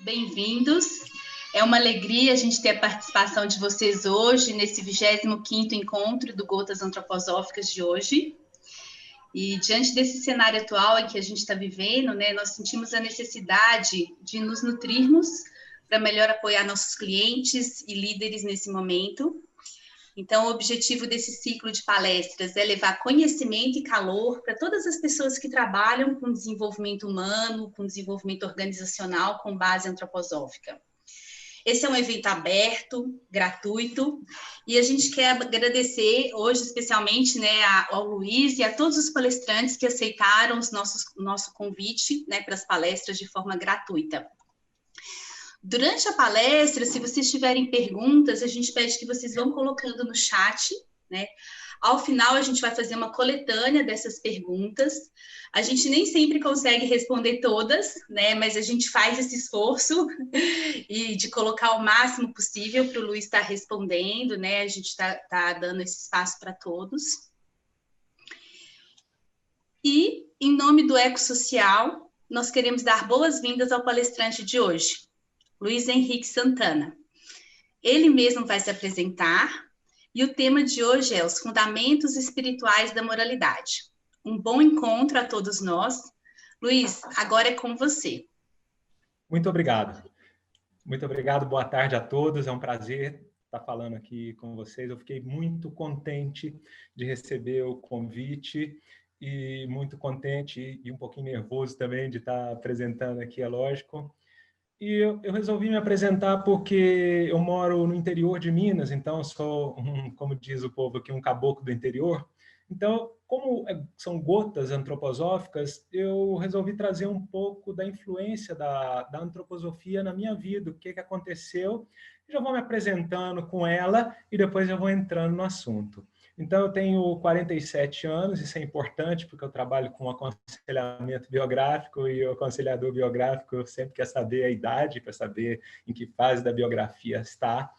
bem-vindos. É uma alegria a gente ter a participação de vocês hoje, nesse 25º encontro do Gotas Antroposóficas de hoje. E diante desse cenário atual em que a gente está vivendo, né, nós sentimos a necessidade de nos nutrirmos para melhor apoiar nossos clientes e líderes nesse momento. Então, o objetivo desse ciclo de palestras é levar conhecimento e calor para todas as pessoas que trabalham com desenvolvimento humano, com desenvolvimento organizacional com base antroposófica. Esse é um evento aberto, gratuito, e a gente quer agradecer hoje especialmente, né, ao Luiz e a todos os palestrantes que aceitaram o nosso convite, né, para as palestras de forma gratuita. Durante a palestra, se vocês tiverem perguntas, a gente pede que vocês vão colocando no chat, né? Ao final, a gente vai fazer uma coletânea dessas perguntas. A gente nem sempre consegue responder todas, né? Mas a gente faz esse esforço e de colocar o máximo possível para o Luiz estar respondendo, né? A gente tá dando esse espaço para todos. E, em nome do Ecossocial, nós queremos dar boas-vindas ao palestrante de hoje, Luiz Henrique Santana. Ele mesmo vai se apresentar e o tema de hoje é os fundamentos espirituais da moralidade. Um bom encontro a todos nós. Luiz, agora é com você. Muito obrigado. Muito obrigado, boa tarde a todos. É um prazer estar falando aqui com vocês. Eu fiquei muito contente de receber o convite e muito contente e um pouquinho nervoso também de estar apresentando aqui, é lógico. E eu resolvi me apresentar porque eu moro no interior de Minas, então eu sou, como diz o povo aqui, um caboclo do interior. Então, como são gotas antroposóficas, eu resolvi trazer um pouco da influência da antroposofia na minha vida, o que aconteceu. Já vou me apresentando com ela e depois eu vou entrando no assunto. Então, eu tenho 47 anos, isso é importante, porque eu trabalho com aconselhamento biográfico e o aconselhador biográfico sempre quer saber a idade, para saber em que fase da biografia está.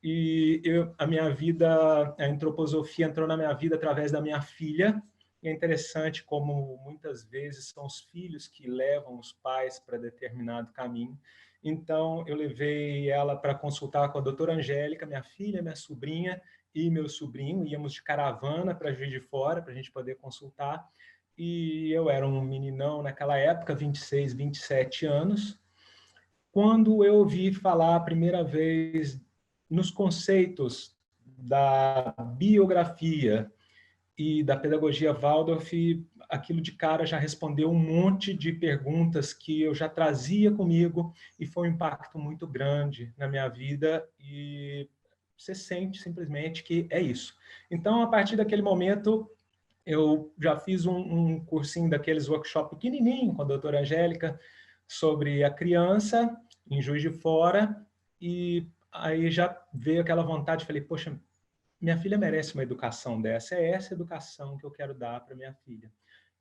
E a minha vida, a antroposofia entrou na minha vida através da minha filha, e é interessante como muitas vezes são os filhos que levam os pais para determinado caminho. Então, eu levei ela para consultar com a doutora Angélica, minha filha, minha sobrinha, e meu sobrinho, íamos de caravana para Juiz de Fora, para a gente poder consultar, e eu era um meninão naquela época, 26, 27 anos, quando eu ouvi falar a primeira vez nos conceitos da biografia e da pedagogia Waldorf, aquilo de cara já respondeu um monte de perguntas que eu já trazia comigo, e foi um impacto muito grande na minha vida, e você sente simplesmente que é isso. Então, a partir daquele momento, eu já fiz um cursinho daqueles workshop pequenininho com a doutora Angélica sobre a criança em Juiz de Fora, e aí já veio aquela vontade, falei, poxa, minha filha merece uma educação dessa, é essa educação que eu quero dar para minha filha.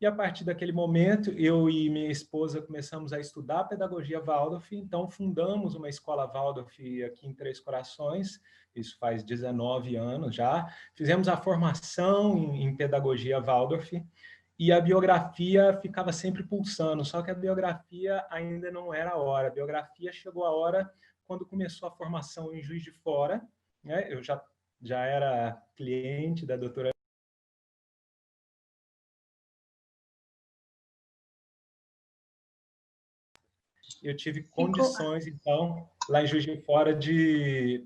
E a partir daquele momento, eu e minha esposa começamos a estudar a pedagogia Waldorf, então fundamos uma escola Waldorf aqui em Três Corações, isso faz 19 anos já. Fizemos a formação em pedagogia Waldorf, e a biografia ficava sempre pulsando, só que a biografia ainda não era a hora. A biografia chegou a hora quando começou a formação em Juiz de Fora, né? Eu já era cliente da doutora. Eu tive condições, então, lá em Juiz de Fora, de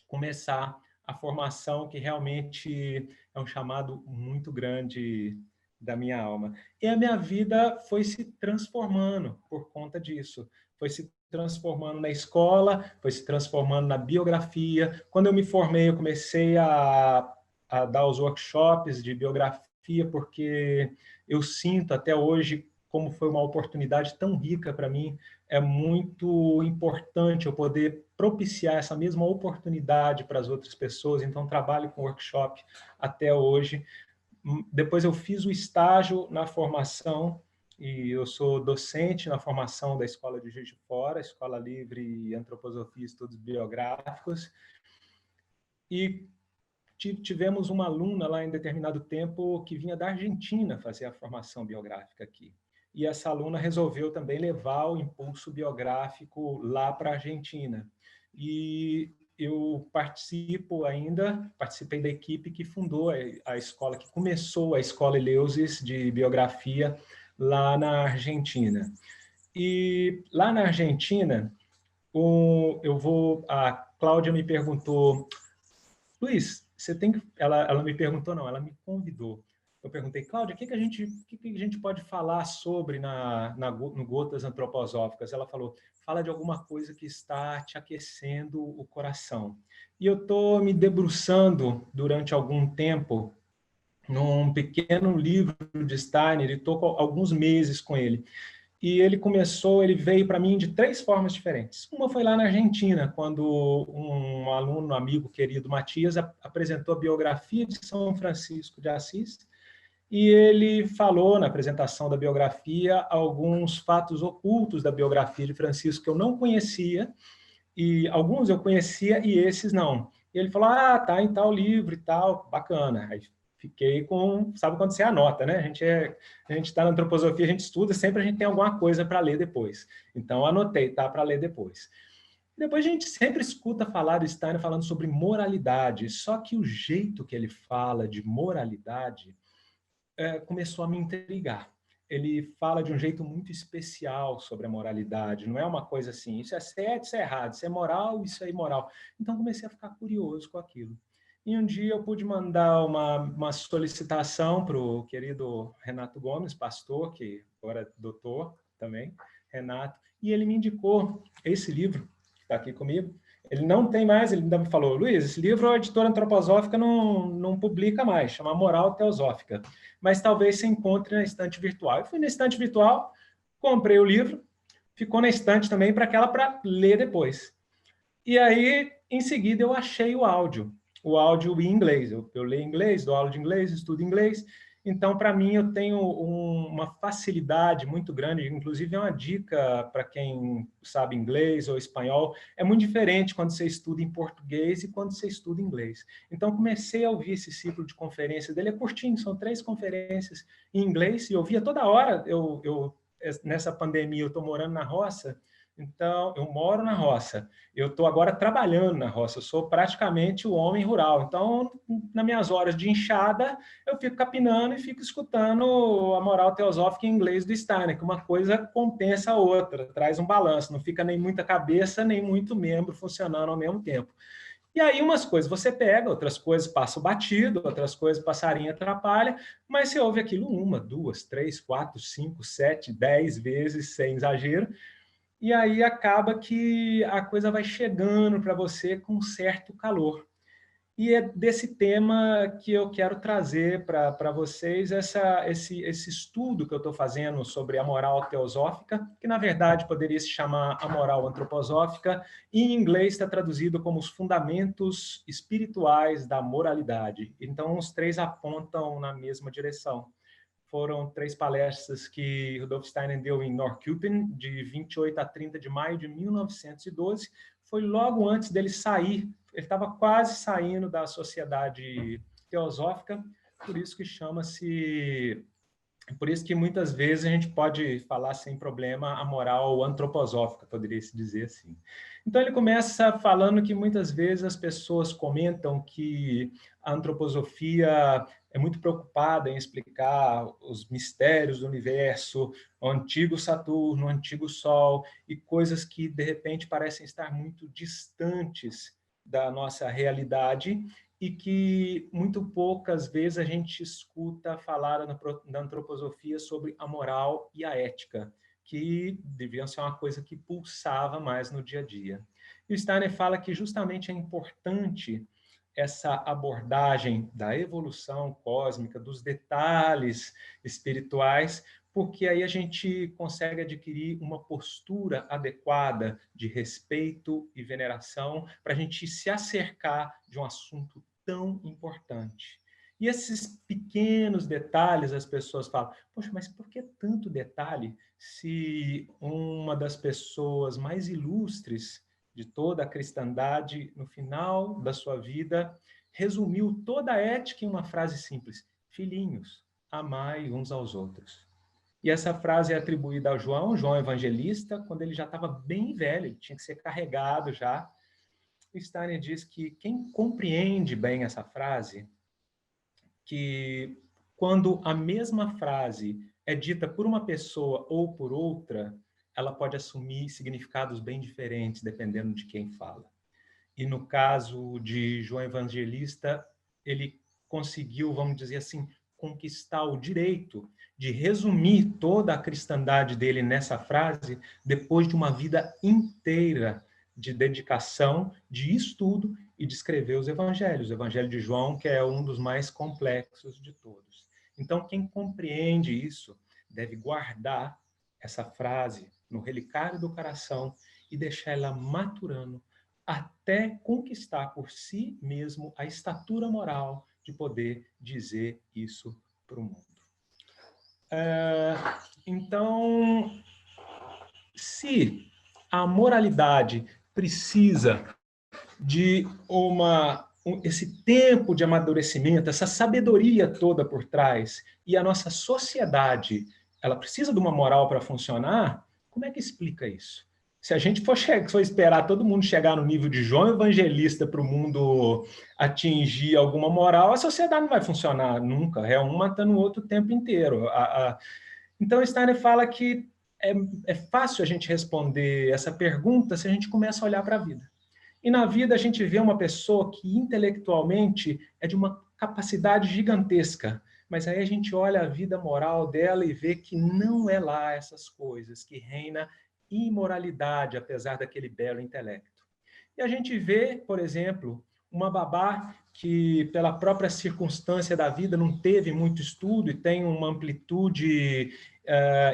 começar a formação, que realmente é um chamado muito grande da minha alma. E a minha vida foi se transformando por conta disso. Foi se transformando na escola, foi se transformando na biografia. Quando eu me formei, eu comecei a dar os workshops de biografia, porque eu sinto até hoje como foi uma oportunidade tão rica para mim. É muito importante eu poder propiciar essa mesma oportunidade para as outras pessoas, então trabalho com workshop até hoje. Depois eu fiz o estágio na formação, e eu sou docente na formação da Escola de Juiz de Fora, Escola Livre Antroposofia e Estudos Biográficos, e tivemos uma aluna lá em determinado tempo que vinha da Argentina fazer a formação biográfica aqui. e essa aluna resolveu também levar o impulso biográfico lá para a Argentina. E eu participei da equipe que fundou a escola, que começou a Escola Eleusis de Biografia lá na Argentina. E lá na Argentina, a Cláudia me perguntou, Luiz, você tem que... Ela me perguntou, não, ela me convidou. Eu perguntei, Cláudia, o que a gente pode falar sobre no Gotas Antroposóficas? Ela falou, fala de alguma coisa que está te aquecendo o coração. E eu estou me debruçando durante algum tempo num pequeno livro de Steiner, e estou alguns meses com ele. E ele veio para mim de 3 formas diferentes. Uma foi lá na Argentina, quando um aluno, amigo querido, Matias, apresentou a biografia de São Francisco de Assis, e ele falou na apresentação da biografia alguns fatos ocultos da biografia de Francisco que eu não conhecia, e alguns eu conhecia e esses não. E ele falou, tá em tal livro e tal, bacana. Aí fiquei com, sabe quando você anota, né? A gente está na antroposofia, a gente estuda, sempre a gente tem alguma coisa para ler depois. Então, anotei, tá para ler depois. Depois a gente sempre escuta falar do Steiner falando sobre moralidade, só que o jeito que ele fala de moralidade começou a me intrigar. Ele fala de um jeito muito especial sobre a moralidade, não é uma coisa assim, isso é certo, isso é errado, isso é moral, isso é imoral. Então comecei a ficar curioso com aquilo. E um dia eu pude mandar uma solicitação para o querido Renato Gomes, pastor, que agora é doutor também, Renato, e ele me indicou esse livro, que está aqui comigo. Ele não tem mais, ele ainda me falou, Luiz, esse livro a editora antroposófica não publica mais, chama Moral Teosófica, mas talvez se encontre na estante virtual. Eu fui na estante virtual, comprei o livro, ficou na estante também para ler depois. E aí, em seguida, eu achei o áudio em inglês. Eu leio inglês, dou aula de inglês, estudo inglês. Então, para mim, eu tenho uma facilidade muito grande, inclusive é uma dica para quem sabe inglês ou espanhol, é muito diferente quando você estuda em português e quando você estuda inglês. Então, comecei a ouvir esse ciclo de conferências dele, é curtinho, são 3 conferências em inglês, e eu ouvia toda hora. Nessa pandemia, eu estou morando na roça, então, eu moro na roça. Eu estou agora trabalhando na roça. Eu sou praticamente o homem rural. Então, nas minhas horas de enxada, eu fico capinando e fico escutando a moral teosófica em inglês do Steiner, que uma coisa compensa a outra, traz um balanço. Não fica nem muita cabeça, nem muito membro funcionando ao mesmo tempo. E aí umas coisas você pega, outras coisas passam batido, outras coisas passarinho atrapalha, mas você ouve aquilo 1, 2, 3, 4, 5, 7, 10 vezes, sem exagero, e aí acaba que a coisa vai chegando para você com um certo calor. E é desse tema que eu quero trazer para vocês esse estudo que eu estou fazendo sobre a moral teosófica, que na verdade poderia se chamar a moral antroposófica, e em inglês está traduzido como os fundamentos espirituais da moralidade. Então, os 3 apontam na mesma direção. Foram 3 palestras que Rudolf Steiner deu em Norrköping, de 28 a 30 de maio de 1912. Foi logo antes dele sair, ele estava quase saindo da Sociedade Teosófica, por isso que chama-se... Por isso que muitas vezes a gente pode falar sem problema a moral antroposófica, poderia se dizer assim. Então ele começa falando que muitas vezes as pessoas comentam que a antroposofia é muito preocupada em explicar os mistérios do universo, o antigo Saturno, o antigo Sol, e coisas que de repente parecem estar muito distantes da nossa realidade, e que muito poucas vezes a gente escuta falar na antroposofia sobre a moral e a ética, que deviam ser uma coisa que pulsava mais no dia a dia. E o Steiner fala que justamente é importante essa abordagem da evolução cósmica, dos detalhes espirituais, porque aí a gente consegue adquirir uma postura adequada de respeito e veneração para a gente se acercar de um assunto tão importante. E esses pequenos detalhes, as pessoas falam, poxa, mas por que tanto detalhe se uma das pessoas mais ilustres de toda a cristandade, no final da sua vida, resumiu toda a ética em uma frase simples: filhinhos, amai uns aos outros. E essa frase é atribuída a João Evangelista, quando ele já estava bem velho, ele tinha que ser carregado já. O Steiner diz que quem compreende bem essa frase, que quando a mesma frase é dita por uma pessoa ou por outra, ela pode assumir significados bem diferentes, dependendo de quem fala. E no caso de João Evangelista, ele conseguiu, vamos dizer assim, conquistar o direito de resumir toda a cristandade dele nessa frase, depois de uma vida inteira de dedicação, de estudo e de escrever os evangelhos. O Evangelho de João, que é um dos mais complexos de todos. Então, quem compreende isso deve guardar essa frase no relicário do coração e deixar ela maturando até conquistar por si mesmo a estatura moral de poder dizer isso para o mundo. Então, se a moralidade precisa de esse tempo de amadurecimento, essa sabedoria toda por trás, e a nossa sociedade, ela precisa de uma moral para funcionar, como é que explica isso? Se a gente for esperar todo mundo chegar no nível de João Evangelista para o mundo atingir alguma moral, a sociedade não vai funcionar nunca. É um matando o outro o tempo inteiro. Então, Steiner fala que é fácil a gente responder essa pergunta se a gente começa a olhar para a vida. E na vida a gente vê uma pessoa que intelectualmente é de uma capacidade gigantesca, mas aí a gente olha a vida moral dela e vê que não é lá essas coisas, que reina imoralidade, apesar daquele belo intelecto. E a gente vê, por exemplo, uma babá que, pela própria circunstância da vida, não teve muito estudo e tem uma amplitude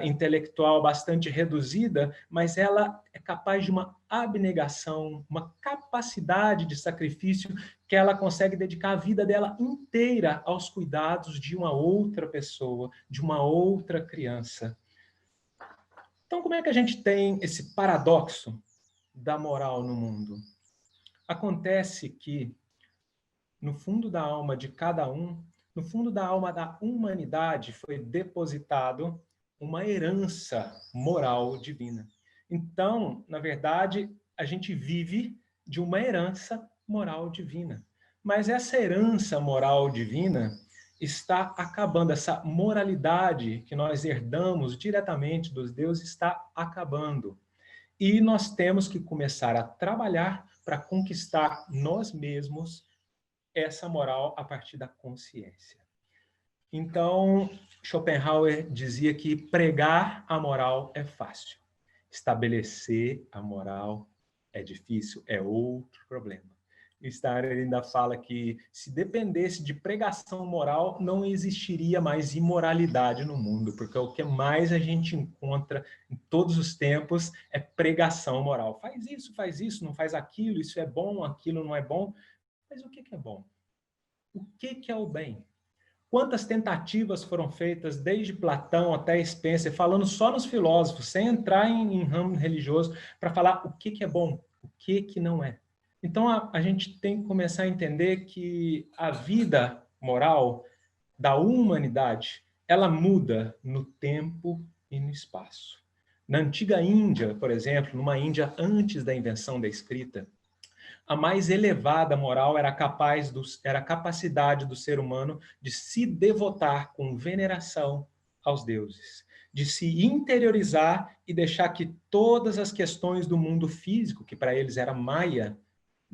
intelectual bastante reduzida, mas ela é capaz de uma abnegação, uma capacidade de sacrifício que ela consegue dedicar a vida dela inteira aos cuidados de uma outra pessoa, de uma outra criança. Então, como é que a gente tem esse paradoxo da moral no mundo? Acontece que, no fundo da alma de cada um, no fundo da alma da humanidade, foi depositado uma herança moral divina. Então, na verdade, a gente vive de uma herança moral divina. Mas essa herança moral divina está acabando, essa moralidade que nós herdamos diretamente dos deuses está acabando. E nós temos que começar a trabalhar para conquistar nós mesmos essa moral a partir da consciência. Então, Schopenhauer dizia que pregar a moral é fácil. Estabelecer a moral é difícil, é outro problema. Steiner ainda fala que se dependesse de pregação moral, não existiria mais imoralidade no mundo, porque o que mais a gente encontra em todos os tempos é pregação moral. Faz isso, não faz aquilo, isso é bom, aquilo não é bom. Mas o que é bom? O que é o bem? Quantas tentativas foram feitas, desde Platão até Spencer, falando só nos filósofos, sem entrar em ramo religioso, para falar o que é bom, o que não é. Então, a gente tem que começar a entender que a vida moral da humanidade, ela muda no tempo e no espaço. Na antiga Índia, por exemplo, numa Índia antes da invenção da escrita, a mais elevada moral era a capacidade do ser humano de se devotar com veneração aos deuses, de se interiorizar e deixar que todas as questões do mundo físico, que para eles era Maya,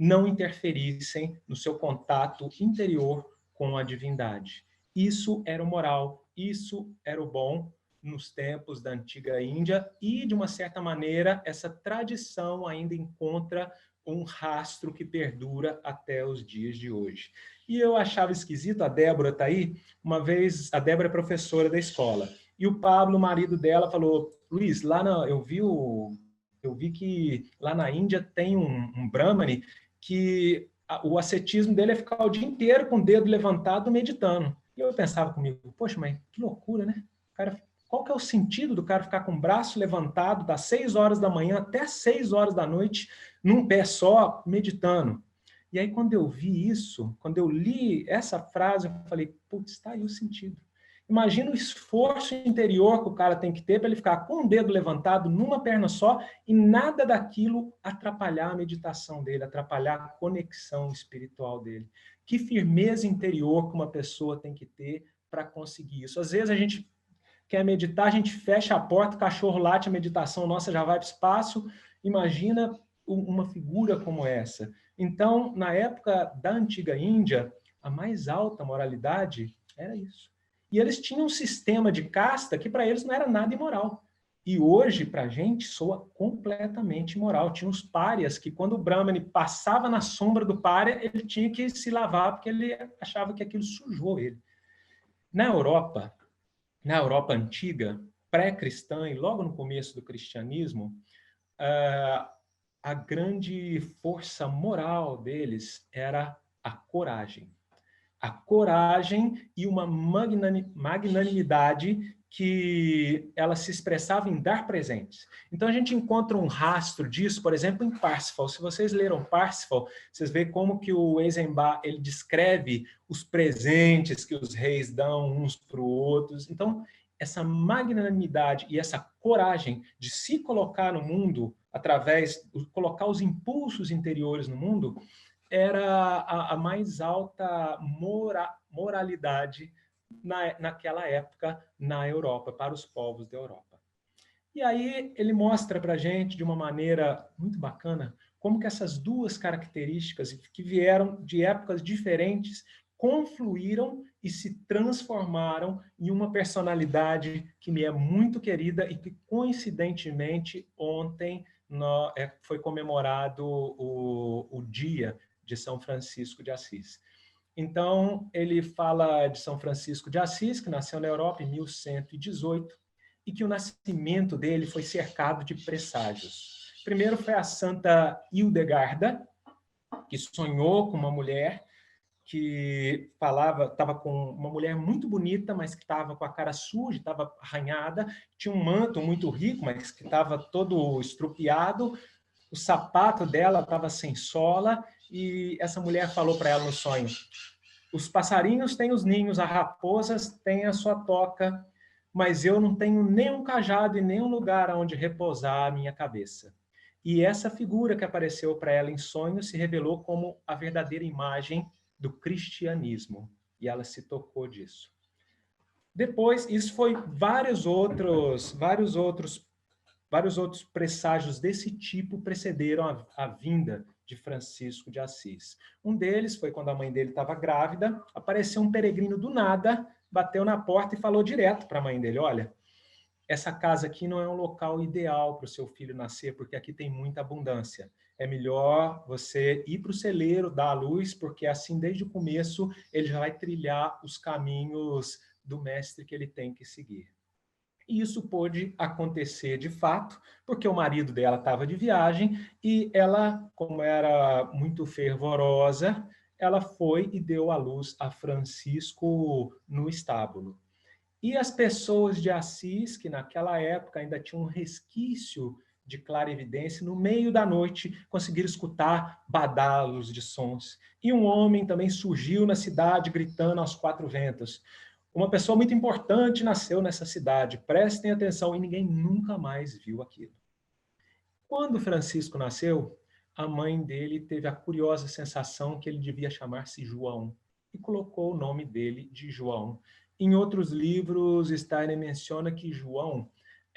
não interferissem no seu contato interior com a divindade. Isso era o moral, isso era o bom nos tempos da antiga Índia e, de uma certa maneira, essa tradição ainda encontra um rastro que perdura até os dias de hoje. E eu achava esquisito, a Débora está aí, uma vez, a Débora é professora da escola, e o Pablo, o marido dela, falou, Luiz, eu vi que lá na Índia tem um Brahmane que o ascetismo dele é ficar o dia inteiro com o dedo levantado meditando. E eu pensava comigo, poxa, mas que loucura, né? Cara, qual que é o sentido do cara ficar com o braço levantado das 6 horas da manhã até 6 horas da noite, num pé só, meditando? E aí, quando eu vi isso, quando eu li essa frase, eu falei, putz, está aí o sentido. Imagina o esforço interior que o cara tem que ter para ele ficar com um dedo levantado numa perna só e nada daquilo atrapalhar a meditação dele, atrapalhar a conexão espiritual dele. Que firmeza interior que uma pessoa tem que ter para conseguir isso. Às vezes a gente quer meditar, a gente fecha a porta, o cachorro late, a meditação nossa já vai para o espaço. Imagina uma figura como essa. Então, na época da antiga Índia, a mais alta moralidade era isso. E eles tinham um sistema de casta que para eles não era nada imoral. E hoje, para a gente, soa completamente imoral. Tinha os párias que, quando o Brahmane passava na sombra do pária, ele tinha que se lavar porque ele achava que aquilo sujou ele. Na Europa antiga, pré-cristã e logo no começo do cristianismo, a grande força moral deles era a coragem. A coragem e uma magnanimidade que ela se expressava em dar presentes. Então a gente encontra um rastro disso, por exemplo, em Parsifal. Se vocês leram Parsifal, vocês veem como que o Eisenbach ele descreve os presentes que os reis dão uns para os outros. Então, essa magnanimidade e essa coragem de se colocar no mundo através, colocar os impulsos interiores no mundo, era a mais alta moralidade naquela época na Europa, para os povos da Europa. E aí ele mostra para a gente, de uma maneira muito bacana, como que essas duas características, que vieram de épocas diferentes, confluíram e se transformaram em uma personalidade que me é muito querida e que, coincidentemente, ontem foi comemorado o dia de São Francisco de Assis. Então, ele fala de São Francisco de Assis, que nasceu na Europa em 1118, e que o nascimento dele foi cercado de presságios. Primeiro foi a Santa Hildegarda, que sonhou com uma mulher que estava com uma mulher muito bonita, mas que estava com a cara suja, estava arranhada, tinha um manto muito rico, mas que estava todo estrupiado, o sapato dela estava sem sola, e essa mulher falou para ela no sonho: os passarinhos têm os ninhos, as raposas têm a sua toca, mas eu não tenho nenhum cajado e nenhum lugar onde repousar a minha cabeça. E essa figura que apareceu para ela em sonho se revelou como a verdadeira imagem do cristianismo, e ela se tocou disso. Depois, isso foi vários outros presságios desse tipo precederam a vinda de Francisco de Assis. Um deles foi quando a mãe dele estava grávida, apareceu um peregrino do nada, bateu na porta e falou direto para a mãe dele: olha, essa casa aqui não é um local ideal para o seu filho nascer, porque aqui tem muita abundância. É melhor você ir para o celeiro, dar a luz, porque assim, desde o começo, ele já vai trilhar os caminhos do mestre que ele tem que seguir. E isso pôde acontecer de fato, porque o marido dela estava de viagem e ela, como era muito fervorosa, ela foi e deu à luz a Francisco no estábulo. E as pessoas de Assis, que naquela época ainda tinham um resquício de clarividência, no meio da noite conseguiram escutar badalos de sons. E um homem também surgiu na cidade gritando aos quatro ventos: uma pessoa muito importante nasceu nessa cidade, prestem atenção, e ninguém nunca mais viu aquilo. Quando Francisco nasceu, a mãe dele teve a curiosa sensação que ele devia chamar-se João, e colocou o nome dele de João. Em outros livros, Steiner menciona que João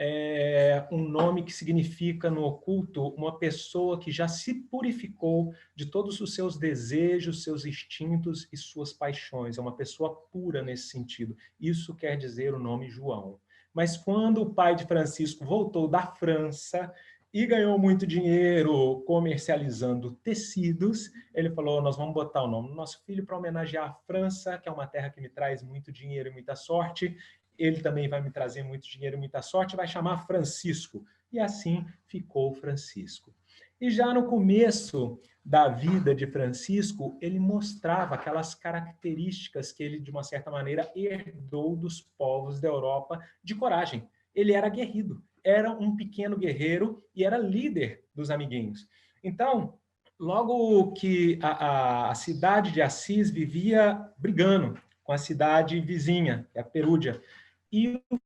é um nome que significa, no oculto, uma pessoa que já se purificou de todos os seus desejos, seus instintos e suas paixões. É uma pessoa pura nesse sentido. Isso quer dizer o nome João. Mas quando o pai de Francisco voltou da França e ganhou muito dinheiro comercializando tecidos, ele falou: nós vamos botar o nome do nosso filho para homenagear a França, que é uma terra que me traz muito dinheiro e muita sorte. Ele também vai me trazer muito dinheiro e muita sorte, vai chamar Francisco. E assim ficou Francisco. E já no começo da vida de Francisco, ele mostrava aquelas características que ele, de uma certa maneira, herdou dos povos da Europa de coragem. Ele era aguerrido, era um pequeno guerreiro e era líder dos amiguinhos. Então, logo que a cidade de Assis vivia brigando com com a cidade vizinha, que é a Perúdia. E o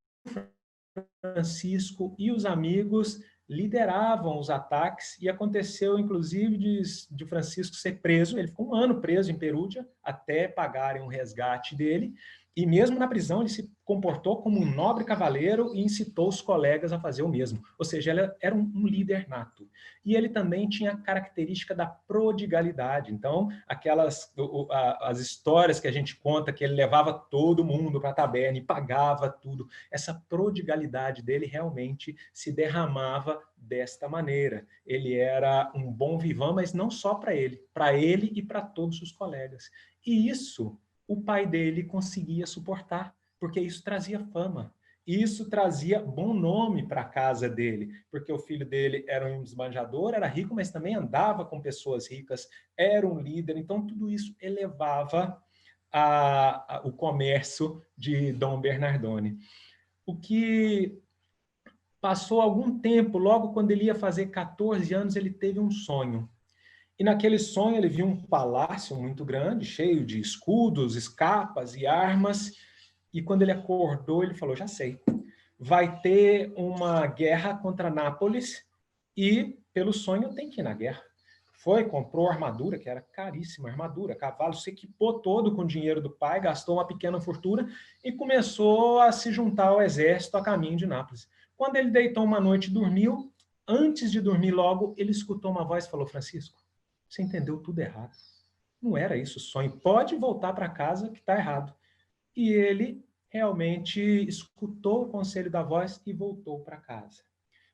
Francisco e os amigos lideravam os ataques, e aconteceu, inclusive, de Francisco ser preso. Ele ficou 1 ano preso em Perúdia, até pagarem um resgate dele, e mesmo na prisão ele se comportou como um nobre cavaleiro e incitou os colegas a fazer o mesmo. Ou seja, ele era um líder nato. E ele também tinha a característica da prodigalidade. Então, as histórias que a gente conta, que ele levava todo mundo para a taberna e pagava tudo, essa prodigalidade dele realmente se derramava desta maneira. Ele era um bom vivant, mas não só para ele e para todos os colegas. E isso o pai dele conseguia suportar, porque isso trazia fama. Isso trazia bom nome para a casa dele, porque o filho dele era um esbanjador, era rico, mas também andava com pessoas ricas, era um líder. Então, tudo isso elevava o comércio de Dom Bernardone. O que passou algum tempo, logo quando ele ia fazer 14 anos, ele teve um sonho. E naquele sonho ele viu um palácio muito grande, cheio de escudos, escapas e armas. E quando ele acordou, ele falou, já sei, vai ter uma guerra contra Nápoles e, pelo sonho, tem que ir na guerra. Foi, comprou armadura, que era caríssima armadura, cavalo, se equipou todo com o dinheiro do pai, gastou uma pequena fortuna e começou a se juntar ao exército a caminho de Nápoles. Quando ele deitou uma noite e dormiu, antes de dormir logo, ele escutou uma voz e falou, Francisco, você entendeu tudo errado. Não era isso o sonho. Pode voltar para casa que está errado. E ele realmente escutou o conselho da voz e voltou para casa.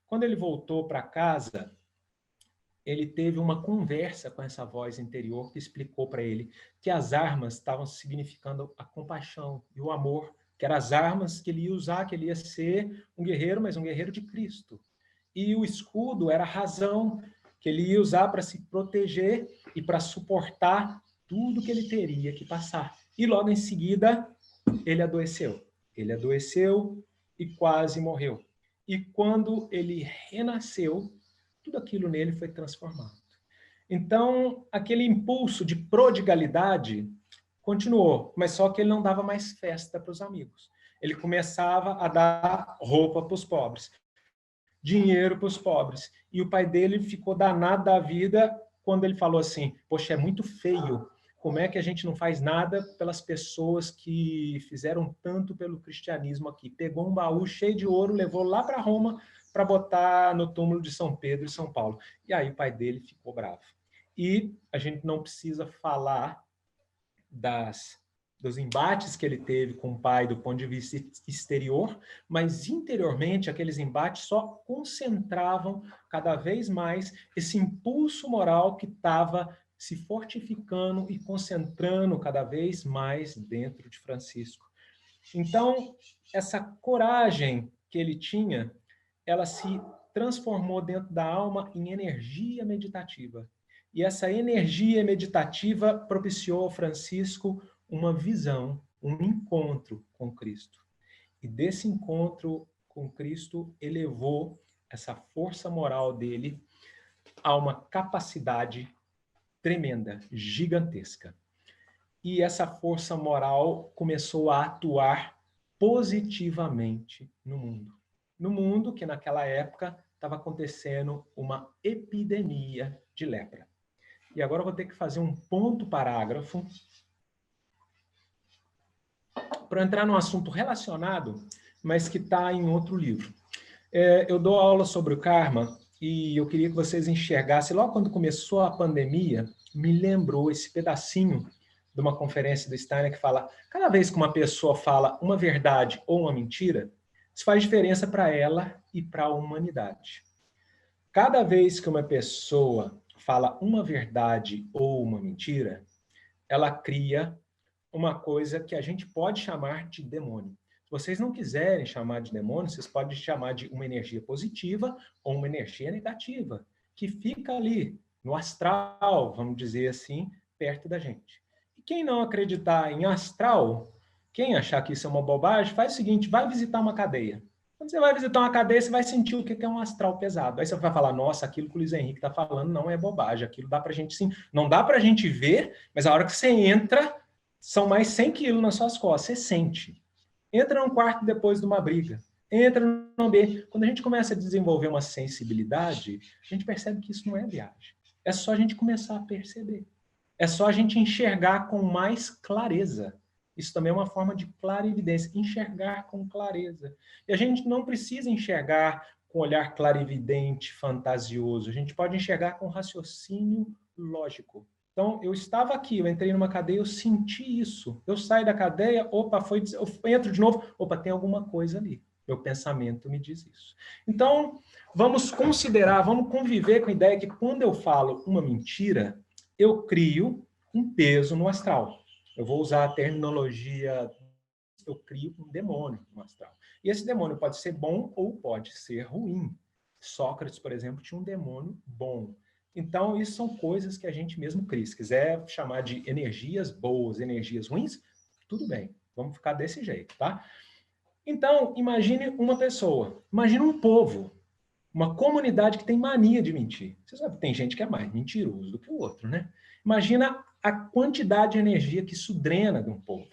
Quando ele voltou para casa, ele teve uma conversa com essa voz interior que explicou para ele que as armas estavam significando a compaixão e o amor, que eram as armas que ele ia usar, que ele ia ser um guerreiro, mas um guerreiro de Cristo. E o escudo era a razão que ele ia usar para se proteger e para suportar tudo que ele teria que passar. E logo em seguida, ele adoeceu. Ele adoeceu e quase morreu. E quando ele renasceu, tudo aquilo nele foi transformado. Então, aquele impulso de prodigalidade continuou, mas só que ele não dava mais festa para os amigos. Ele começava a dar roupa para os pobres, dinheiro para os pobres. E o pai dele ficou danado da vida quando ele falou assim, poxa, é muito feio, como é que a gente não faz nada pelas pessoas que fizeram tanto pelo cristianismo aqui? Pegou um baú cheio de ouro, levou lá para Roma para botar no túmulo de São Pedro e São Paulo. E aí o pai dele ficou bravo. E a gente não precisa falar dos embates que ele teve com o pai do ponto de vista exterior, mas interiormente aqueles embates só concentravam cada vez mais esse impulso moral que estava se fortificando e concentrando cada vez mais dentro de Francisco. Então, essa coragem que ele tinha, ela se transformou dentro da alma em energia meditativa. E essa energia meditativa propiciou ao Francisco uma visão, um encontro com Cristo. E desse encontro com Cristo elevou essa força moral dele a uma capacidade tremenda, gigantesca. E essa força moral começou a atuar positivamente no mundo. No mundo que naquela época estava acontecendo uma epidemia de lepra. E agora eu vou ter que fazer um ponto parágrafo para entrar num assunto relacionado, mas que está em outro livro. Eu dou aula sobre o karma e eu queria que vocês enxergassem, logo quando começou a pandemia, me lembrou esse pedacinho de uma conferência do Steiner que fala, cada vez que uma pessoa fala uma verdade ou uma mentira, isso faz diferença para ela e para a humanidade. Cada vez que uma pessoa fala uma verdade ou uma mentira, ela cria uma coisa que a gente pode chamar de demônio. Se vocês não quiserem chamar de demônio, vocês podem chamar de uma energia positiva ou uma energia negativa, que fica ali, no astral, vamos dizer assim, perto da gente. E quem não acreditar em astral, quem achar que isso é uma bobagem, faz o seguinte, vai visitar uma cadeia. Quando você vai visitar uma cadeia, você vai sentir o que é um astral pesado. Aí você vai falar, nossa, aquilo que o Luiz Henrique está falando não é bobagem, aquilo dá para a gente sim. Não dá para a gente ver, mas a hora que você entra, são mais 100 quilos nas suas costas, você sente. Entra num quarto depois de uma briga, entra no ambiente. Quando a gente começa a desenvolver uma sensibilidade, a gente percebe que isso não é viagem. É só a gente começar a perceber. É só a gente enxergar com mais clareza. Isso também é uma forma de clarividência, enxergar com clareza. E a gente não precisa enxergar com olhar clarividente, fantasioso. A gente pode enxergar com raciocínio lógico. Então, eu estava aqui, eu entrei numa cadeia, eu senti isso. Eu saio da cadeia, opa, eu entro de novo, opa, tem alguma coisa ali. Meu pensamento me diz isso. Então, vamos considerar, vamos conviver com a ideia que quando eu falo uma mentira, eu crio um peso no astral. Eu vou usar a terminologia, eu crio um demônio no astral. E esse demônio pode ser bom ou pode ser ruim. Sócrates, por exemplo, tinha um demônio bom. Então, isso são coisas que a gente mesmo cria. Se quiser chamar de energias boas, energias ruins, tudo bem. Vamos ficar desse jeito, tá? Então, imagine uma pessoa, imagine um povo, uma comunidade que tem mania de mentir. Você sabe, tem gente que é mais mentiroso do que o outro, né? Imagina a quantidade de energia que isso drena de um povo.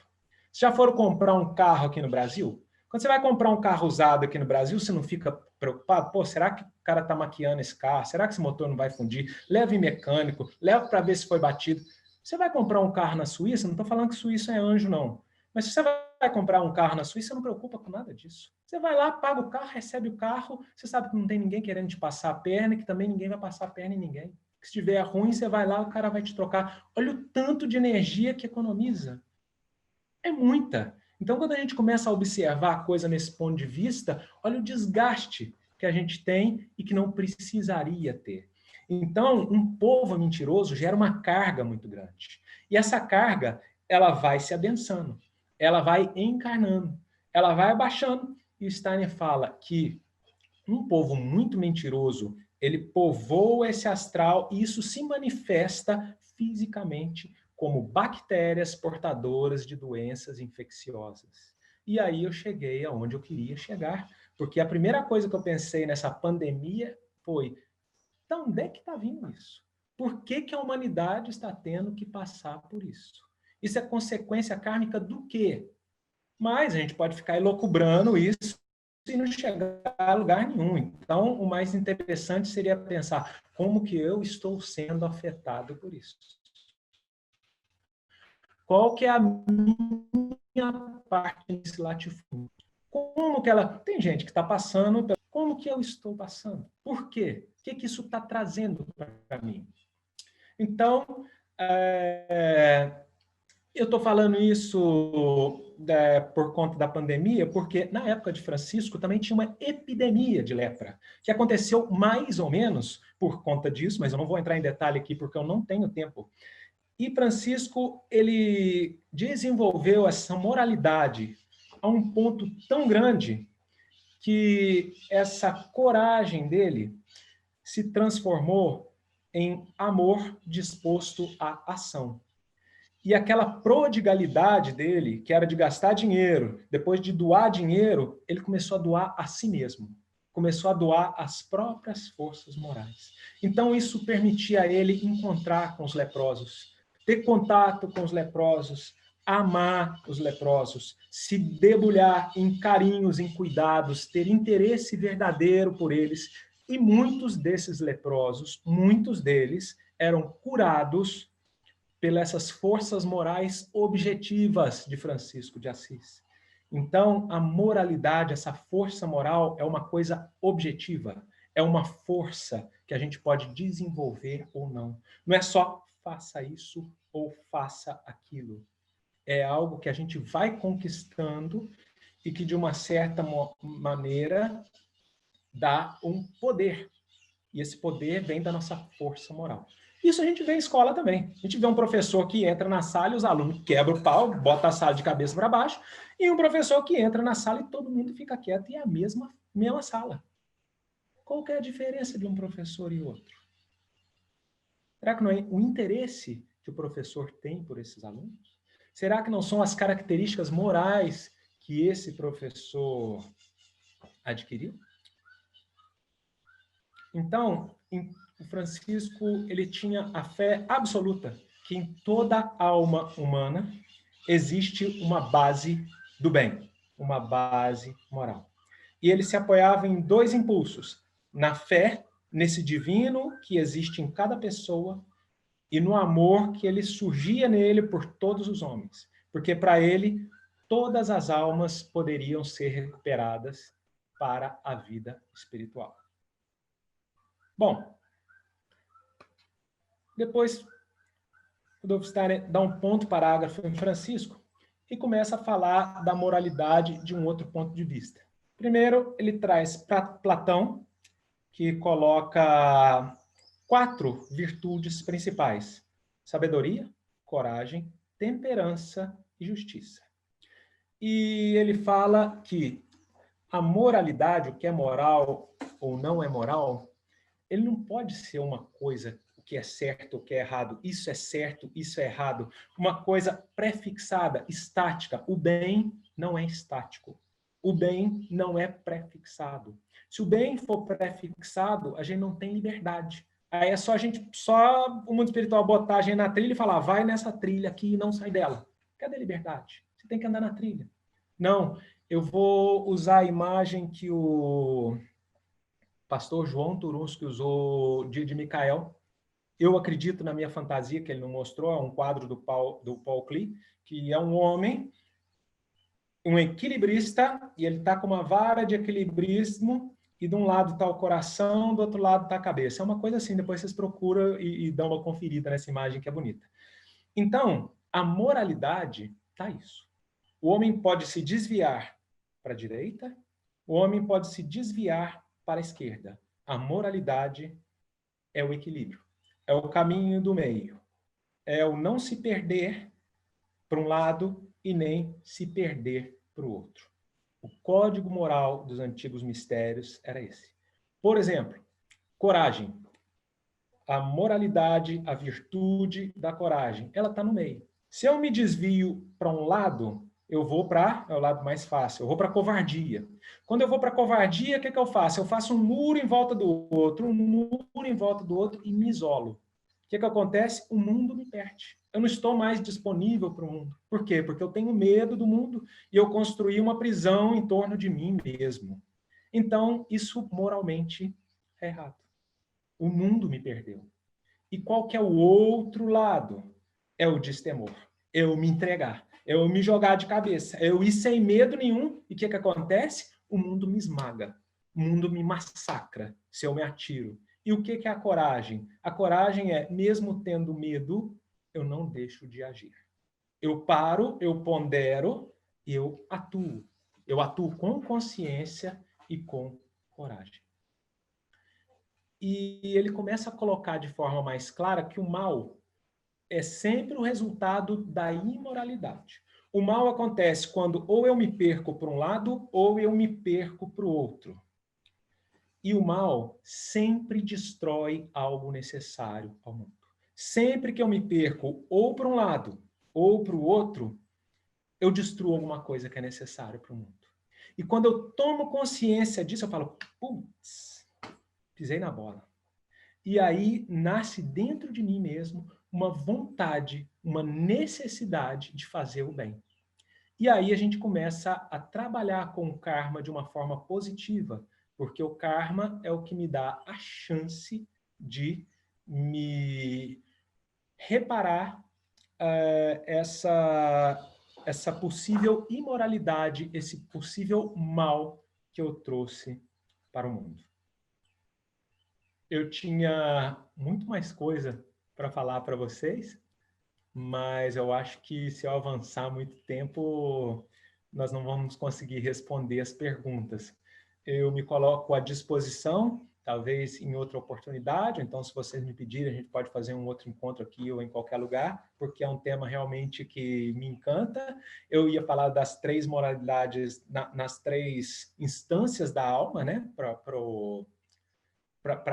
Vocês já foram comprar um carro aqui no Brasil? Quando você vai comprar um carro usado aqui no Brasil, você não fica preocupado? Pô, será que o cara está maquiando esse carro? Será que esse motor não vai fundir? Leva em mecânico, leva para ver se foi batido. Você vai comprar um carro na Suíça, não estou falando que Suíça é anjo, não. Mas se você vai comprar um carro na Suíça, você não preocupa com nada disso. Você vai lá, paga o carro, recebe o carro, você sabe que não tem ninguém querendo te passar a perna, que também ninguém vai passar a perna em ninguém. Se estiver ruim, você vai lá, o cara vai te trocar. Olha o tanto de energia que economiza. É muita. Então, quando a gente começa a observar a coisa nesse ponto de vista, olha o desgaste que a gente tem e que não precisaria ter. Então, um povo mentiroso gera uma carga muito grande. E essa carga, ela vai se adensando, ela vai encarnando, ela vai abaixando. E Steiner fala que um povo muito mentiroso, ele povoa esse astral e isso se manifesta fisicamente como bactérias portadoras de doenças infecciosas. E aí eu cheguei aonde eu queria chegar, porque a primeira coisa que eu pensei nessa pandemia foi, então, onde é que está vindo isso? Por que, que a humanidade está tendo que passar por isso? Isso é consequência kármica do quê? Mas a gente pode ficar elocubrando isso e não chegar a lugar nenhum. Então, o mais interessante seria pensar como que eu estou sendo afetado por isso. Qual que é a minha parte nesse latifúndio? Como que ela... Tem gente que está passando, como que eu estou passando? Por quê? O que isso está trazendo para mim? Então, eu estou falando isso por conta da pandemia, porque na época de Francisco também tinha uma epidemia de lepra, que aconteceu mais ou menos por conta disso, mas eu não vou entrar em detalhe aqui porque eu não tenho tempo. E Francisco, ele desenvolveu essa moralidade a um ponto tão grande que essa coragem dele se transformou em amor disposto à ação. E aquela prodigalidade dele, que era de gastar dinheiro, depois de doar dinheiro, ele começou a doar a si mesmo. Começou a doar as próprias forças morais. Então, isso permitia a ele encontrar com os leprosos, ter contato com os leprosos, amar os leprosos, se debulhar em carinhos, em cuidados, ter interesse verdadeiro por eles. E muitos desses leprosos, muitos deles, eram curados pelas forças morais objetivas de Francisco de Assis. Então, a moralidade, essa força moral, é uma coisa objetiva, é uma força que a gente pode desenvolver ou não. Não é só faça isso ou faça aquilo. É algo que a gente vai conquistando e que, de uma certa maneira, dá um poder. E esse poder vem da nossa força moral. Isso a gente vê em escola também. A gente vê um professor que entra na sala e os alunos quebram o pau, bota a sala de cabeça para baixo, e um professor que entra na sala e todo mundo fica quieto e é a mesma sala. Qual que é a diferença de um professor e outro? Será que não é o interesse que o professor tem por esses alunos? Será que não são as características morais que esse professor adquiriu? Então, o Francisco, ele tinha a fé absoluta que em toda alma humana existe uma base do bem, uma base moral. E ele se apoiava em dois impulsos: na fé, nesse divino que existe em cada pessoa, e no amor que ele surgia nele por todos os homens. Porque para ele, todas as almas poderiam ser recuperadas para a vida espiritual. Bom, depois o Rudolf Steiner dá um ponto parágrafo em Francisco e começa a falar da moralidade de um outro ponto de vista. Primeiro, ele traz Platão, que coloca 4 virtudes principais: sabedoria, coragem, temperança e justiça. E ele fala que a moralidade, o que é moral ou não é moral, ele não pode ser uma coisa, o que é certo, o que é errado, isso é certo, isso é errado, uma coisa pré-fixada, estática. O bem não é estático. O bem não é pré-fixado. Se o bem for pré-fixado, a gente não tem liberdade. Aí é só o mundo espiritual botar a gente na trilha e falar, vai nessa trilha aqui e não sai dela. Cadê a liberdade? Você tem que andar na trilha. Não, eu vou usar a imagem que o pastor João Turunski usou de Micael. Eu acredito na minha fantasia, que ele não mostrou, é um quadro do Paul Klee, que é um homem, um equilibrista, e ele está com uma vara de equilibrismo, e de um lado está o coração, do outro lado está a cabeça. É uma coisa assim, depois vocês procuram e dão uma conferida nessa imagem que é bonita. Então, a moralidade está isso. O homem pode se desviar para a direita, o homem pode se desviar para a esquerda. A moralidade é o equilíbrio, é o caminho do meio, é o não se perder para um lado e nem se perder para o outro. O código moral dos antigos mistérios era esse. Por exemplo, coragem. A moralidade, a virtude da coragem, ela está no meio. Se eu me desvio para um lado, eu vou para o lado mais fácil, eu vou para a covardia. Quando eu vou para a covardia, o que eu faço? Eu faço um muro em volta do outro, um muro em volta do outro e me isolo. O que acontece? O mundo me perde. Eu não estou mais disponível para o mundo. Por quê? Porque eu tenho medo do mundo e eu construí uma prisão em torno de mim mesmo. Então, isso moralmente é errado. O mundo me perdeu. E qual que é o outro lado? É o destemor. Eu me entregar. Eu me jogar de cabeça. Eu ir sem medo nenhum. E o que acontece? O mundo me esmaga. O mundo me massacra se eu me atiro. E o que é a coragem? A coragem é, mesmo tendo medo, eu não deixo de agir. Eu paro, eu pondero e eu atuo. Eu atuo com consciência e com coragem. E ele começa a colocar de forma mais clara que o mal é sempre o resultado da imoralidade. O mal acontece quando ou eu me perco para um lado ou eu me perco para o outro. E o mal sempre destrói algo necessário ao mundo. Sempre que eu me perco ou para um lado ou para o outro, eu destruo alguma coisa que é necessária para o mundo. E quando eu tomo consciência disso, eu falo, putz, pisei na bola. E aí nasce dentro de mim mesmo uma vontade, uma necessidade de fazer o bem. E aí a gente começa a trabalhar com o karma de uma forma positiva, porque o karma é o que me dá a chance de me reparar essa possível imoralidade, esse possível mal que eu trouxe para o mundo. Eu tinha muito mais coisa para falar para vocês, mas eu acho que se eu avançar muito tempo, nós não vamos conseguir responder as perguntas. Eu me coloco à disposição, talvez em outra oportunidade, então se vocês me pedirem, a gente pode fazer um outro encontro aqui ou em qualquer lugar, porque é um tema realmente que me encanta. Eu ia falar das 3 moralidades, nas 3 instâncias da alma, né, para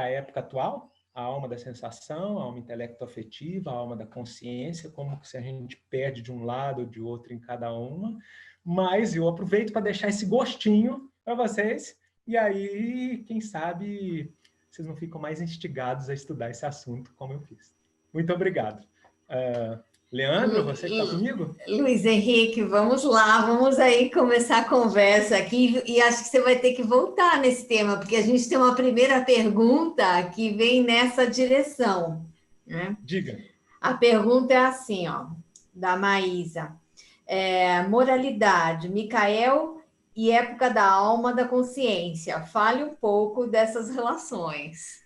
a época atual, a alma da sensação, a alma intelecto-afetiva, a alma da consciência, como se a gente perde de um lado ou de outro em cada uma. Mas eu aproveito para deixar esse gostinho para vocês, e aí, quem sabe, vocês não ficam mais instigados a estudar esse assunto como eu fiz. Muito obrigado. Leandro, você que está comigo? Luiz Henrique, vamos lá, vamos aí começar a conversa aqui e acho que você vai ter que voltar nesse tema, porque a gente tem uma primeira pergunta que vem nessa direção, né? Diga. A pergunta é assim, ó, da Maísa. Moralidade, Micael e época da alma da consciência. Fale um pouco dessas relações.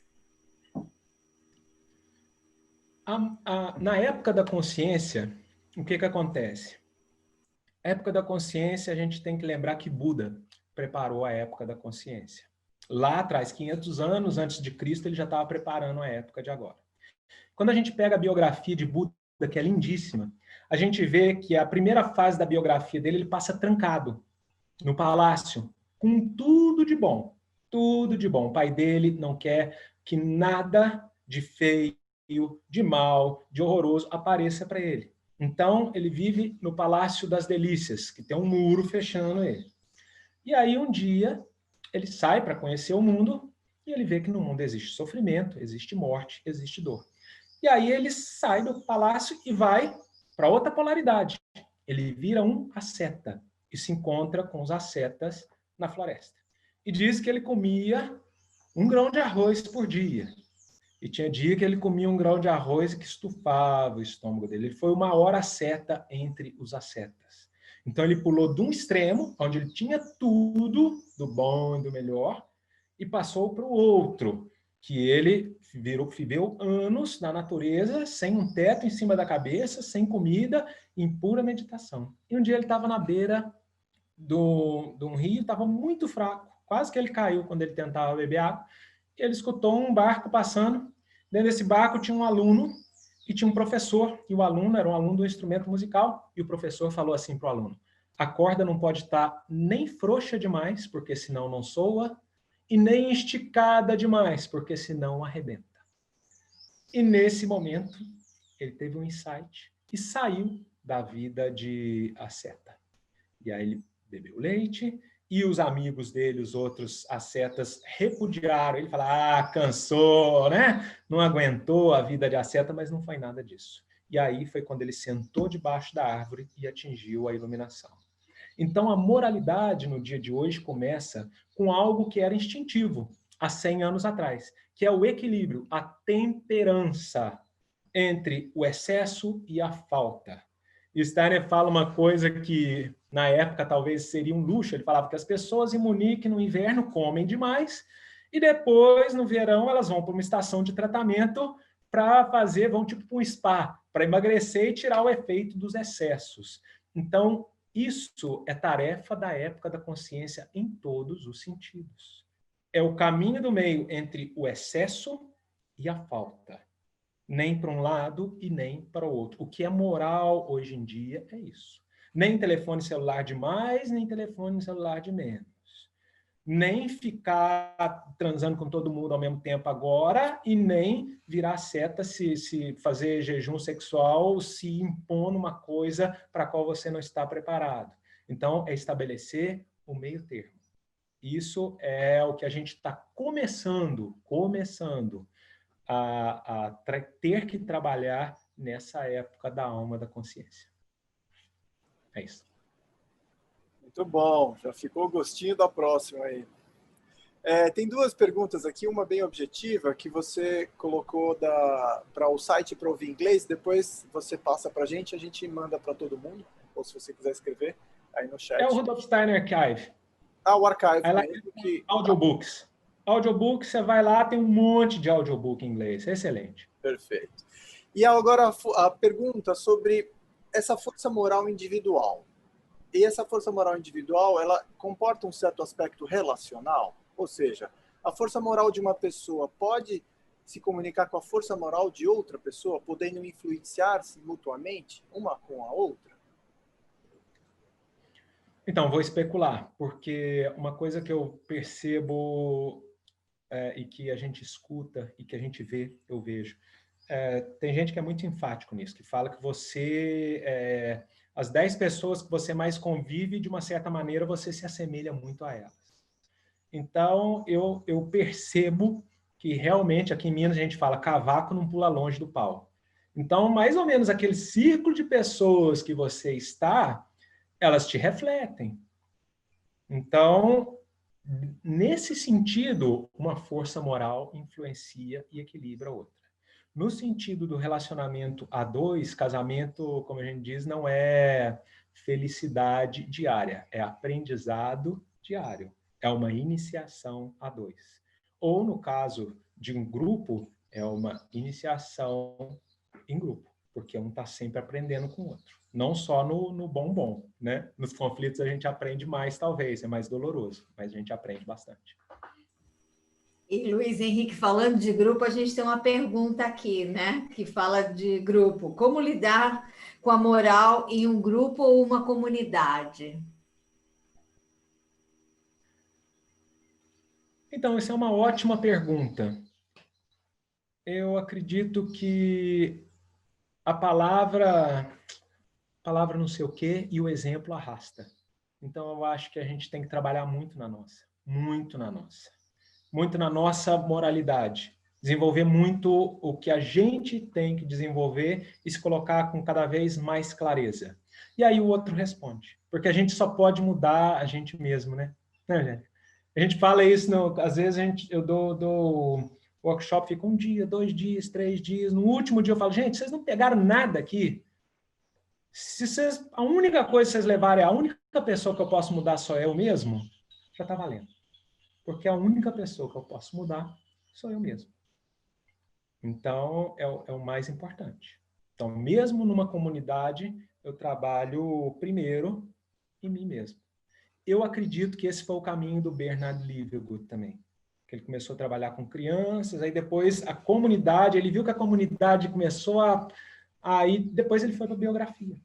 Na época da consciência, o que acontece? A época da consciência, a gente tem que lembrar que Buda preparou a época da consciência. Lá atrás, 500 anos antes de Cristo, ele já estava preparando a época de agora. Quando a gente pega a biografia de Buda, que é lindíssima, a gente vê que a primeira fase da biografia dele, ele passa trancado no palácio, com tudo de bom. Tudo de bom. O pai dele não quer que nada de feio, de mal, de horroroso apareça para ele. Então, ele vive no Palácio das Delícias, que tem um muro fechando ele. E aí, um dia, ele sai para conhecer o mundo e ele vê que no mundo existe sofrimento, existe morte, existe dor. E aí, ele sai do palácio e vai para outra polaridade. Ele vira um asceta e se encontra com os ascetas na floresta. E diz que ele comia 1 grão de arroz por dia. E tinha dia que ele comia 1 grão de arroz e que estufava o estômago dele. Ele foi o maior asceta entre os ascetas. Então ele pulou de um extremo, onde ele tinha tudo do bom e do melhor, e passou para o outro, que ele viveu anos na natureza, sem um teto em cima da cabeça, sem comida, em pura meditação. E um dia ele estava na beira de um rio, estava muito fraco, quase que ele caiu quando ele tentava beber água. Ele escutou um barco passando. Dentro desse barco tinha um aluno e tinha um professor. E o aluno era um aluno do instrumento musical. E o professor falou assim para o aluno: a corda não pode estar nem frouxa demais, porque senão não soa, e nem esticada demais, porque senão arrebenta. E nesse momento, ele teve um insight e saiu da vida de asceta. E aí ele bebeu leite, e os amigos dele, os outros ascetas, repudiaram. Ele falou, cansou, né? Não aguentou a vida de asceta, mas não foi nada disso. E aí foi quando ele sentou debaixo da árvore e atingiu a iluminação. Então, a moralidade no dia de hoje começa com algo que era instintivo há 100 anos atrás, que é o equilíbrio, a temperança entre o excesso e a falta. E Steiner fala uma coisa que, na época, talvez seria um luxo. Ele falava que as pessoas em Munique, no inverno, comem demais e depois, no verão, elas vão para uma estação de tratamento vão tipo para um spa, para emagrecer e tirar o efeito dos excessos. Então, isso é tarefa da época da consciência em todos os sentidos. É o caminho do meio entre o excesso e a falta. Nem para um lado e nem para o outro. O que é moral hoje em dia é isso. Nem telefone celular de mais, nem telefone celular de menos. Nem ficar transando com todo mundo ao mesmo tempo agora e nem virar seta se fazer jejum sexual, se impor numa coisa para a qual você não está preparado. Então, é estabelecer o meio termo. Isso é o que a gente está começando a ter que trabalhar nessa época da alma da consciência. É isso. Muito bom, já ficou o gostinho da próxima aí. Tem 2 perguntas aqui, uma bem objetiva, que você colocou para o site para ouvir inglês, depois você passa para a gente manda para todo mundo, ou se você quiser escrever aí no chat. É o Rudolf Steiner Archive. O Archive. Aí lá tem audiobooks. Audiobooks, você vai lá, tem um monte de audiobook em inglês. É excelente. Perfeito. E agora a pergunta sobre essa força moral individual. E essa força moral individual, ela comporta um certo aspecto relacional? Ou seja, a força moral de uma pessoa pode se comunicar com a força moral de outra pessoa, podendo influenciar-se mutuamente uma com a outra? Então, vou especular, porque uma coisa que eu percebo e que a gente escuta e que a gente vê, eu vejo. Tem gente que é muito enfático nisso, que fala que você... as 10 pessoas que você mais convive, de uma certa maneira, você se assemelha muito a elas. Então, eu percebo que realmente, aqui em Minas, a gente fala cavaco não pula longe do pau. Então, mais ou menos aquele círculo de pessoas que você está, elas te refletem. Então, nesse sentido, uma força moral influencia e equilibra a outra. No sentido do relacionamento a dois, casamento, como a gente diz, não é felicidade diária, é aprendizado diário, é uma iniciação a dois. Ou, no caso de um grupo, é uma iniciação em grupo, porque um está sempre aprendendo com o outro. Não só no bom, né? Nos conflitos a gente aprende mais, talvez, é mais doloroso, mas a gente aprende bastante. E Luiz Henrique, falando de grupo, a gente tem uma pergunta aqui, né? Que fala de grupo. Como lidar com a moral em um grupo ou uma comunidade? Então, essa é uma ótima pergunta. Eu acredito que a palavra não sei o quê e o exemplo arrasta. Então, eu acho que a gente tem que trabalhar muito na nossa moralidade. Desenvolver muito o que a gente tem que desenvolver e se colocar com cada vez mais clareza. E aí o outro responde. Porque a gente só pode mudar a gente mesmo, né? Gente? A gente fala isso, às vezes eu dou workshop, fica 1 dia, 2 dias, 3 dias. No último dia eu falo, gente, vocês não pegaram nada aqui. A única coisa que vocês levarem, a única pessoa que eu posso mudar sou eu mesmo, já está valendo. Porque a única pessoa que eu posso mudar sou eu mesmo. Então, é o mais importante. Então, mesmo numa comunidade, eu trabalho primeiro em mim mesmo. Eu acredito que esse foi o caminho do Bernard Livergood também. Que ele começou a trabalhar com crianças, aí depois a comunidade, ele viu que a comunidade começou aí depois ele foi para a biografia.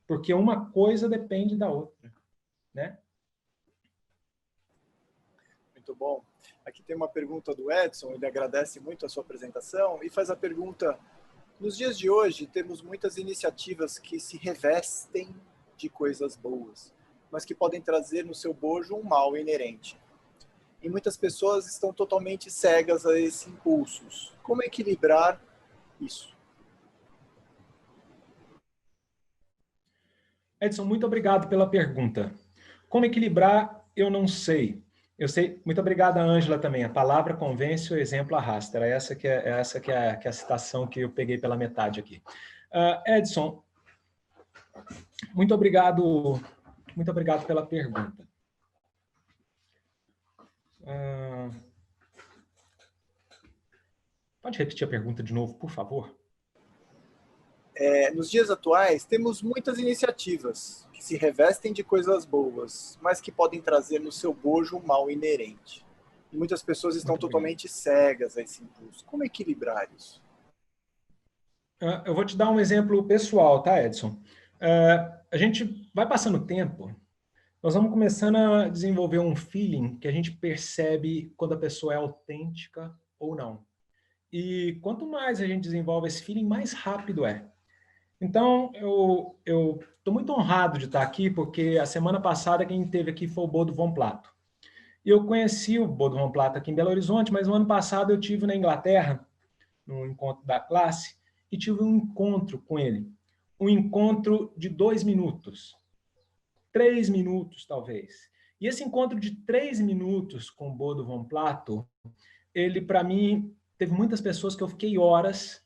Porque uma coisa depende da outra, né? Muito bom. Aqui tem uma pergunta do Edson, ele agradece muito a sua apresentação e faz a pergunta: nos dias de hoje temos muitas iniciativas que se revestem de coisas boas, mas que podem trazer no seu bojo um mal inerente. E muitas pessoas estão totalmente cegas a esses impulsos. Como equilibrar isso? Edson, muito obrigado pela pergunta. Como equilibrar, eu não sei. Eu sei, muito obrigado, Ângela, também. A palavra convence, o exemplo arrasta. Era essa que é a citação que eu peguei pela metade aqui. Edson, muito obrigado pela pergunta. Pode repetir a pergunta de novo, por favor? Nos dias atuais, temos muitas iniciativas que se revestem de coisas boas, mas que podem trazer no seu bojo um mal inerente. E muitas pessoas estão totalmente cegas a esse impulso. Como equilibrar isso? Eu vou te dar um exemplo pessoal, tá, Edson? A gente vai passando o tempo, nós vamos começando a desenvolver um feeling que a gente percebe quando a pessoa é autêntica ou não. E quanto mais a gente desenvolve esse feeling, mais rápido é. Então, eu estou muito honrado de estar aqui, porque a semana passada quem esteve aqui foi o Bodo von Plato. E eu conheci o Bodo von Plato aqui em Belo Horizonte, mas no ano passado eu tive na Inglaterra, no encontro da classe, e tive um encontro com ele. Um encontro de 2 minutos. 3 minutos, talvez. E esse encontro de 3 minutos com o Bodo von Plato, ele, para mim, teve muitas pessoas que eu fiquei horas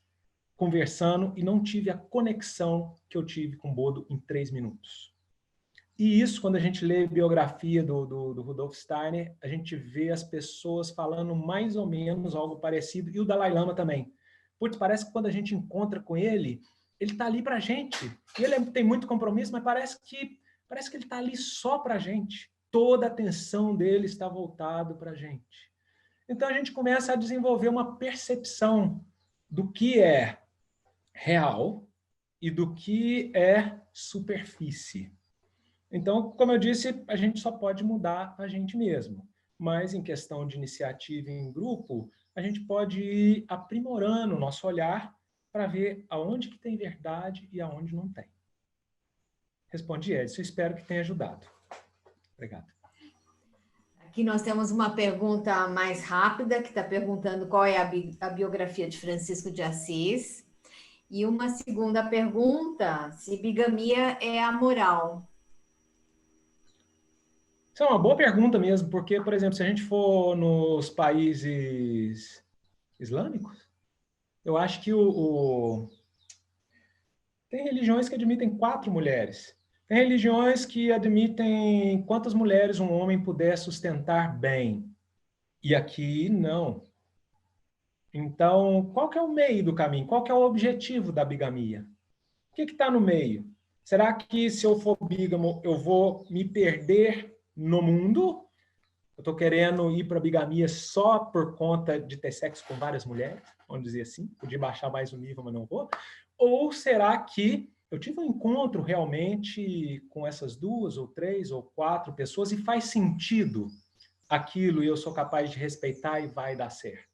conversando e não tive a conexão que eu tive com o Bodo em 3 minutos. E isso, quando a gente lê a biografia do Rudolf Steiner, a gente vê as pessoas falando mais ou menos algo parecido, e o Dalai Lama também. Putz, parece que quando a gente encontra com ele está ali para a gente. Ele tem muito compromisso, mas parece que ele está ali só para a gente. Toda a atenção dele está voltada para a gente. Então a gente começa a desenvolver uma percepção do que é real e do que é superfície. Então, como eu disse, a gente só pode mudar a gente mesmo. Mas em questão de iniciativa em grupo, a gente pode ir aprimorando o nosso olhar para ver aonde que tem verdade e aonde não tem. Respondi, Edson. Espero que tenha ajudado. Obrigado. Aqui nós temos uma pergunta mais rápida, que está perguntando qual é a biografia de Francisco de Assis. E uma segunda pergunta, se bigamia é amoral. Isso é uma boa pergunta mesmo, porque, por exemplo, se a gente for nos países islâmicos, eu acho que tem religiões que admitem 4 mulheres. Tem religiões que admitem quantas mulheres um homem puder sustentar bem. E aqui, não. Então, qual que é o meio do caminho? Qual que é o objetivo da bigamia? O que está no meio? Será que se eu for bígamo, eu vou me perder no mundo? Eu estou querendo ir para a bigamia só por conta de ter sexo com várias mulheres? Vamos dizer assim. Podia baixar mais o nível, mas não vou. Ou será que eu tive um encontro realmente com essas 2 ou 3 ou 4 pessoas e faz sentido aquilo e eu sou capaz de respeitar e vai dar certo?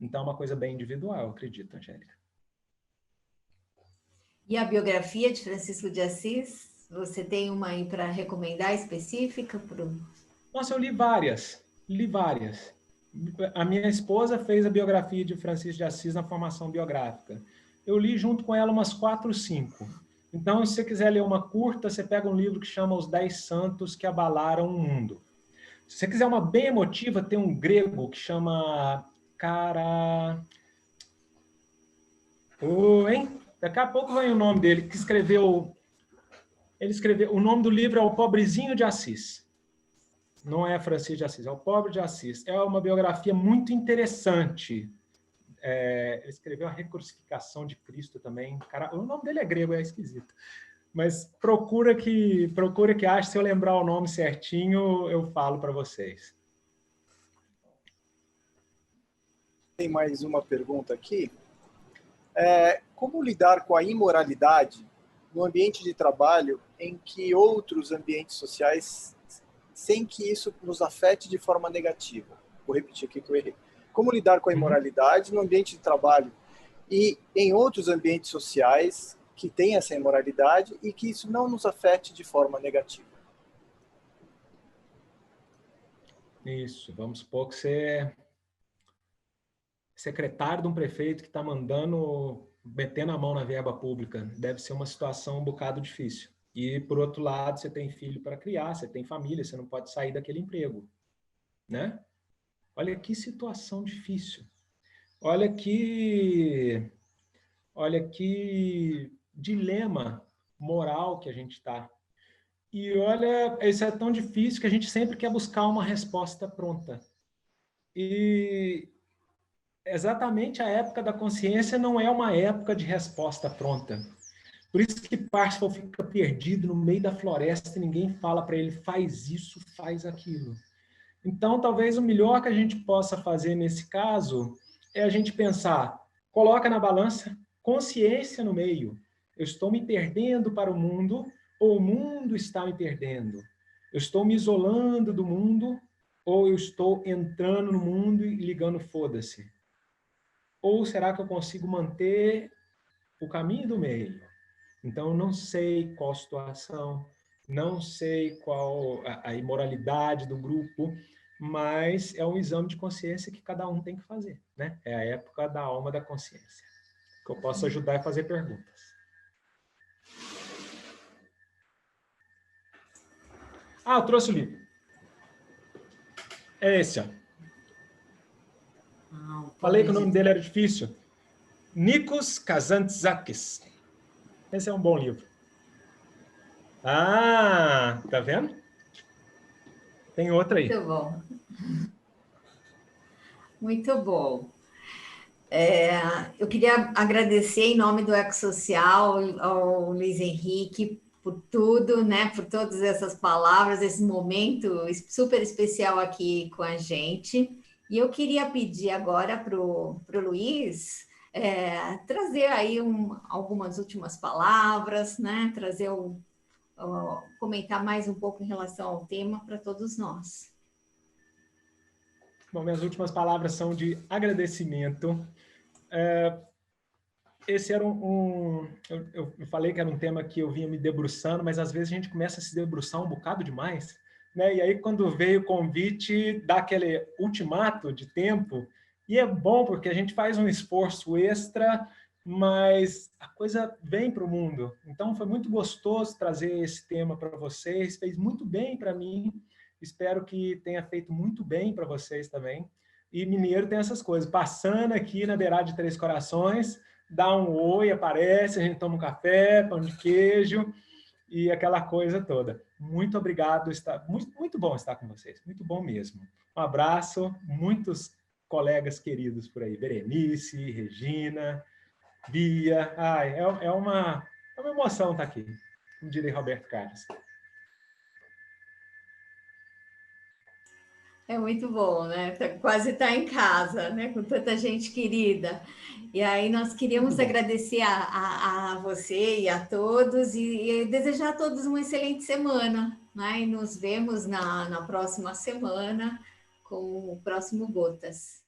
Então, é uma coisa bem individual, eu acredito, Angélica. E a biografia de Francisco de Assis? Você tem uma aí para recomendar específica? Nossa, eu li várias. A minha esposa fez a biografia de Francisco de Assis na formação biográfica. Eu li junto com ela umas 4, 5. Então, se você quiser ler uma curta, você pega um livro que chama Os 10 Santos que Abalaram o Mundo. Se você quiser uma bem emotiva, tem um grego que chama Daqui a pouco vem o nome dele, que escreveu... Ele escreveu... O nome do livro é O Pobrezinho de Assis. Não é Francisco de Assis, é O Pobre de Assis. É uma biografia muito interessante. Ele escreveu A Recrucificação de Cristo também. Cara, o nome dele é grego, é esquisito. Mas procura que ache. Se eu lembrar o nome certinho, eu falo para vocês. Tem mais uma pergunta aqui. Como lidar com a imoralidade no ambiente de trabalho em que outros ambientes sociais, sem que isso nos afete de forma negativa? Vou repetir aqui que eu errei. Como lidar com a imoralidade no ambiente de trabalho e em outros ambientes sociais que têm essa imoralidade e que isso não nos afete de forma negativa? Isso, vamos supor que você é secretário de um prefeito que está metendo a mão na verba pública. Deve ser uma situação um bocado difícil. E, por outro lado, você tem filho para criar, você tem família, você não pode sair daquele emprego, né? Olha que situação difícil. Olha que dilema moral que a gente está. E olha, isso é tão difícil que a gente sempre quer buscar uma resposta pronta. E exatamente a época da consciência não é uma época de resposta pronta. Por isso que Parsifal fica perdido no meio da floresta e ninguém fala para ele, faz isso, faz aquilo. Então, talvez o melhor que a gente possa fazer nesse caso é a gente pensar, coloca na balança consciência no meio. Eu estou me perdendo para o mundo ou o mundo está me perdendo? Eu estou me isolando do mundo ou eu estou entrando no mundo e ligando foda-se? Ou será que eu consigo manter o caminho do meio? Então, eu não sei qual situação, não sei qual a imoralidade do grupo, mas é um exame de consciência que cada um tem que fazer, né? É a época da alma da consciência, que eu posso ajudar a fazer perguntas. Eu trouxe o livro. É esse, ó. Falei que o nome dele era difícil. Nikos Kazantzakis. Esse é um bom livro. Tá vendo? Tem outra aí. Muito bom. Muito bom. Eu queria agradecer em nome do EcoSocial ao Luiz Henrique por tudo, né? Por todas essas palavras, esse momento super especial aqui com a gente. E eu queria pedir agora para o Luiz trazer aí algumas últimas palavras, né? Comentar mais um pouco em relação ao tema para todos nós. Bom, minhas últimas palavras são de agradecimento. Esse era eu falei que era um tema que eu vinha me debruçando, mas às vezes a gente começa a se debruçar um bocado demais, né? E aí quando veio o convite, dá aquele ultimato de tempo, e é bom porque a gente faz um esforço extra, mas a coisa vem para o mundo. Então, foi muito gostoso trazer esse tema para vocês, fez muito bem para mim, espero que tenha feito muito bem para vocês também. E mineiro tem essas coisas, passando aqui na beirada de Três Corações, dá um oi, aparece, a gente toma um café, pão de queijo e aquela coisa toda. Muito obrigado, muito bom estar com vocês, muito bom mesmo. Um abraço, muitos colegas queridos por aí, Berenice, Regina, Bia. Ai, é uma emoção estar aqui, como diria Roberto Carlos. É muito bom, né? Quase tá em casa, né? Com tanta gente querida. E aí nós queríamos agradecer a você e a todos e desejar a todos uma excelente semana, né? E nos vemos na próxima semana com o próximo Gotas.